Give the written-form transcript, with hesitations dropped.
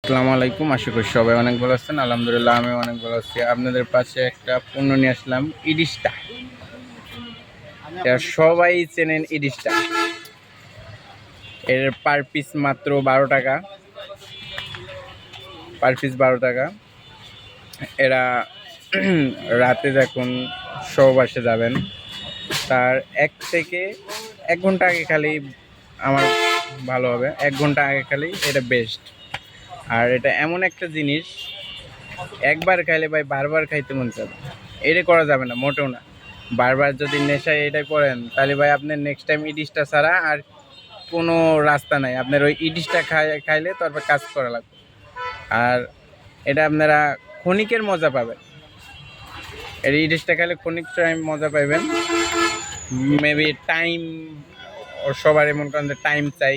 আসসালামু আলাইকুম। আশা করি সবাই অনেক ভালো আছেন। আলহামদুলিল্লাহ আমি অনেক ভালো আছি। আপনাদের পাশে একটা পণ্য নিয়ে আসলাম, ইডিশটা। এটা সবাই চেনেন ইডিশটা। এর পার পিস মাত্র 12 টাকা। পার পিস 12 টাকা। এরা রাতে যখন সহবাসে যাবেন তার 1 থেকে 1 ঘন্টা আগে খালি আমার ভালো হবে। 1 ঘন্টা আগে খালি এটা বেস্ট। আর এটা এমন একটা জিনিস, একবার খাইলে ভাই বারবার খাইতে মন চাবে। এটা করা যাবে না, মোটেও না। বারবার যদি নেশায় এটাই পড়েন তাহলে ভাই আপনার নেক্সট টাইম ইডিশটা ছাড়া আর কোনো রাস্তা নাই। আপনার ওই ইডিশটা খাইলে তারপর কাজ করা লাগবে। আর এটা আপনারা ক্ষণিকের মজা পাবেন। এই ইডিশটা খাইলে ক্ষণিক টাইম মজা পাবেন। মেবি টাইম, সবার এমন করেন যে টাইম চাই,